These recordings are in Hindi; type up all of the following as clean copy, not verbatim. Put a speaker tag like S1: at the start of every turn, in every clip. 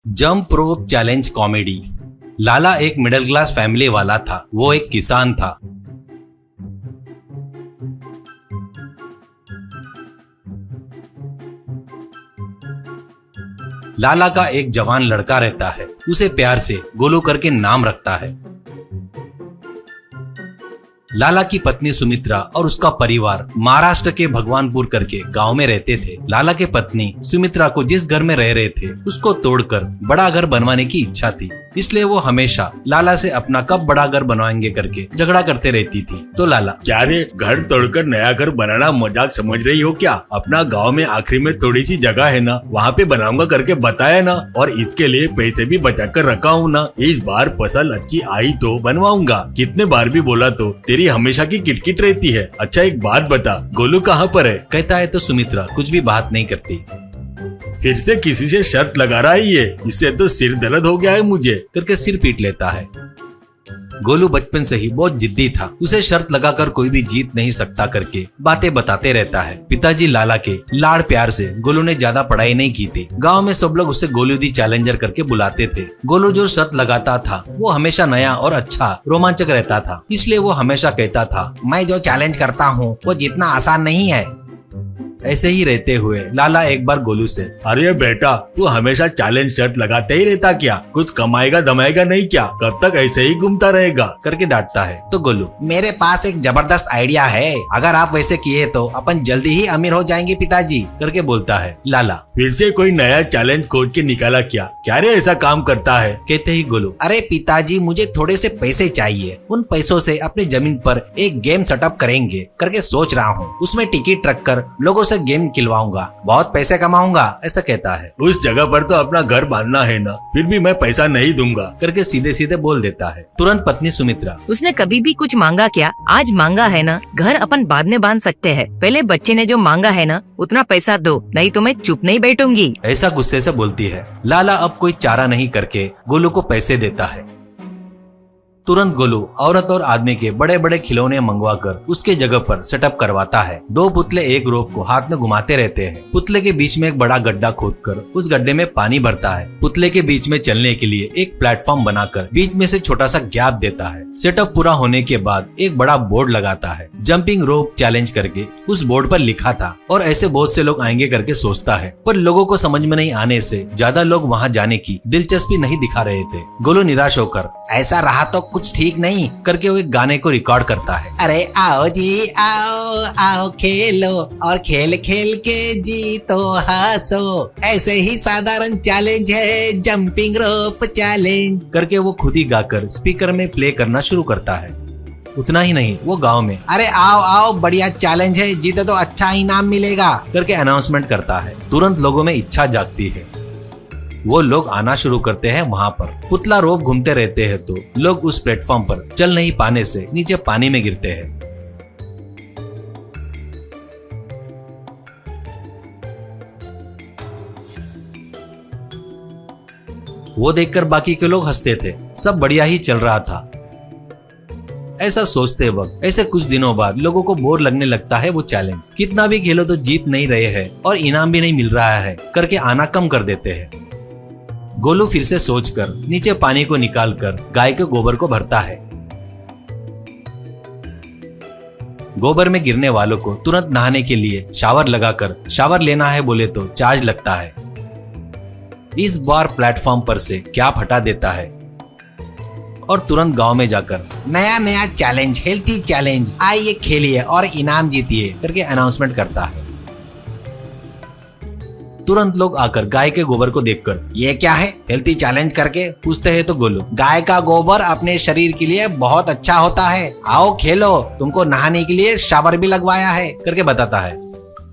S1: Jump rope challenge comedy. Lala एक मिडिल क्लास फैमिली वाला था। वो एक किसान था। लाला का एक जवान लड़का रहता है। उसे प्यार से गोलू करके नाम रखता है। लाला की पत्नी सुमित्रा और उसका परिवार महाराष्ट्र के भगवानपुर करके गांव में रहते थे। लाला के पत्नी सुमित्रा को जिस घर में रह रहे थे उसको तोड़कर बड़ा घर बनवाने की इच्छा थी, इसलिए वो हमेशा लाला से अपना कब बड़ा घर बनवाएंगे करके झगड़ा करते रहती थी। तो लाला,
S2: क्या रे, घर तोड़कर नया घर बनाना मजाक समझ रही हो क्या? अपना गांव में आखिरी में थोड़ी सी जगह है ना, वहाँ पे बनाऊंगा करके बताया ना, और इसके लिए पैसे भी बचा कर रखा हूँ ना। इस बार फसल अच्छी आई तो बनवाऊंगा। कितने बार भी बोला तो तेरी हमेशा की किटकिट रहती है। अच्छा एक बात बता, गोलू कहाँ पर है?
S1: कहता है तो सुमित्रा कुछ भी बात नहीं करती।
S2: फिर से किसी से शर्त लगा रहा है ये, इससे तो सिर दर्द हो गया है मुझे
S1: करके सिर पीट लेता है। गोलू बचपन से ही बहुत जिद्दी था। उसे शर्त लगाकर कोई भी जीत नहीं सकता करके बातें बताते रहता है। पिताजी लाला के लाड़ प्यार से गोलू ने ज्यादा पढ़ाई नहीं की थी। गांव में सब लोग उसे गोलू दी चैलेंजर करके बुलाते थे। गोलू जो शर्त लगाता था वो हमेशा नया और अच्छा रोमांचक रहता था, इसलिए वो हमेशा कहता था, मैं जो चैलेंज करता हूँ वो जीतना आसान नहीं है। ऐसे ही रहते हुए लाला एक बार गोलू से,
S2: अरे बेटा, तू हमेशा चैलेंज शर्त लगाते ही रहता क्या? कुछ कमाएगा दमाएगा नहीं क्या? कब तक ऐसे ही घूमता रहेगा?
S1: करके डांटता है। तो गोलू, मेरे पास एक जबरदस्त आइडिया है, अगर आप वैसे किए तो अपन जल्दी ही अमीर हो जाएंगे पिताजी करके बोलता है। लाला,
S2: फिर से कोई नया चैलेंज खोज के निकाला क्या? क्या रे ऐसा काम करता है?
S1: कहते ही गोलू, अरे पिताजी मुझे थोड़े से पैसे चाहिए, उन पैसों से अपनी जमीन पर एक गेम सेटअप करेंगे करके सोच रहा हूँ। उसमें टिकट रखकर लोगों से गेम खिलवाऊंगा, बहुत पैसे कमाऊंगा, ऐसा कहता है।
S2: उस जगह पर तो अपना घर बांधना है ना, फिर भी मैं पैसा नहीं दूंगा
S1: करके सीधे सीधे बोल देता है। तुरंत पत्नी सुमित्रा,
S3: उसने कभी भी कुछ मांगा क्या? आज मांगा है ना, घर अपन बाद में बांध सकते हैं। पहले बच्चे ने जो मांगा है ना उतना पैसा दो, नहीं तो मैं चुप नहीं बैठूंगी,
S1: ऐसा गुस्से से बोलती है। लाला अब कोई चारा नहीं करके गोलू को पैसे देता है। तुरंत गोलू औरत और आदमी के बड़े बड़े खिलौने मंगवाकर उसके जगह पर सेटअप करवाता है। दो पुतले एक रोप को हाथ में घुमाते रहते हैं। पुतले के बीच में एक बड़ा गड्ढा खोदकर उस गड्ढे में पानी भरता है। पुतले के बीच में चलने के लिए एक प्लेटफॉर्म बनाकर बीच में से छोटा सा गैप देता है। सेटअप पूरा होने के बाद एक बड़ा बोर्ड लगाता है। जंपिंग रोप चैलेंज करके उस बोर्ड पर लिखा था, और ऐसे बहुत से लोग आएंगे करके सोचता है, पर लोगों को समझ में नहीं आने से ज्यादा लोग वहाँ जाने की दिलचस्पी नहीं दिखा रहे थे। गोलू निराश होकर, ऐसा रहा तो कुछ ठीक नहीं करके वो एक गाने को रिकॉर्ड करता है। अरे आओ जी आओ आओ खेलो और खेल खेल के जीतो हंसो, ऐसे ही साधारण चैलेंज है जंपिंग रोप चैलेंज करके वो खुद ही गाकर स्पीकर में प्ले करना शुरू करता है। उतना ही नहीं, वो गांव में अरे आओ आओ बढ़िया चैलेंज है, जीते तो अच्छा इनाम मिलेगा करके अनाउंसमेंट करता है। तुरंत लोगों में इच्छा जागती है। वो लोग आना शुरू करते हैं। वहाँ पर पुतला रोप घूमते रहते हैं तो लोग उस प्लेटफॉर्म पर चल नहीं पाने से नीचे पानी में गिरते हैं। वो देखकर बाकी के लोग हंसते थे। सब बढ़िया ही चल रहा था। ऐसा सोचते वक्त ऐसे कुछ दिनों बाद लोगों को बोर लगने लगता है। वो चैलेंज कितना भी खेलो तो जीत नहीं रहे हैं और इनाम भी नहीं मिल रहा है करके आना कम कर देते हैं। गोलू फिर से सोचकर नीचे पानी को निकालकर गाय के गोबर को भरता है। गोबर में गिरने वालों को तुरंत नहाने के लिए शावर लगाकर शावर लेना है बोले तो चार्ज लगता है। इस बार प्लेटफॉर्म पर से कैप हटा देता है और तुरंत गांव में जाकर नया नया चैलेंज, हेल्थी चैलेंज, आइए खेलिए और इनाम जीतिए करके अनाउंसमेंट करता है। तुरंत लोग आकर गाय के गोबर को देखकर, ये क्या है हेल्थी चैलेंज करके पूछते हैं। तो गोलू, गाय का गोबर अपने शरीर के लिए बहुत अच्छा होता है, आओ खेलो, तुमको नहाने के लिए शावर भी लगवाया है करके बताता है।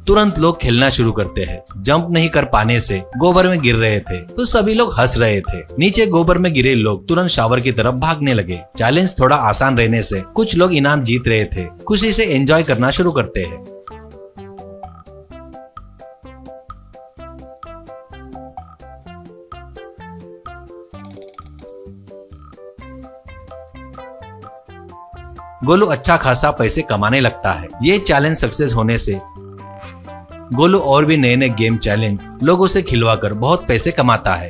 S1: तुरंत लोग खेलना शुरू करते हैं। जंप नहीं कर पाने से गोबर में गिर रहे थे तो सभी लोग हंस रहे थे। नीचे गोबर में गिरे लोग तुरंत शावर की तरफ भागने लगे। चैलेंज थोड़ा आसान रहने से कुछ लोग इनाम जीत रहे थे। खुशी से एंजॉय करना शुरू करते हैं। गोलू अच्छा खासा पैसे कमाने लगता है। ये चैलेंज सक्सेस होने से गोलू और भी नए नए गेम चैलेंज लोगों से खिलवाकर बहुत पैसे कमाता है।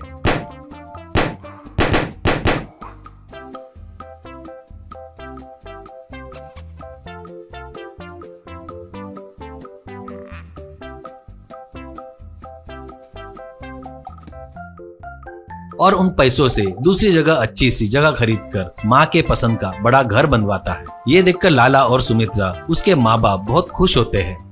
S1: और उन पैसों से दूसरी जगह अच्छी सी जगह खरीदकर माँ के पसंद का बड़ा घर बनवाता है। ये देखकर लाला और सुमित्रा उसके माँ बाप बहुत खुश होते हैं।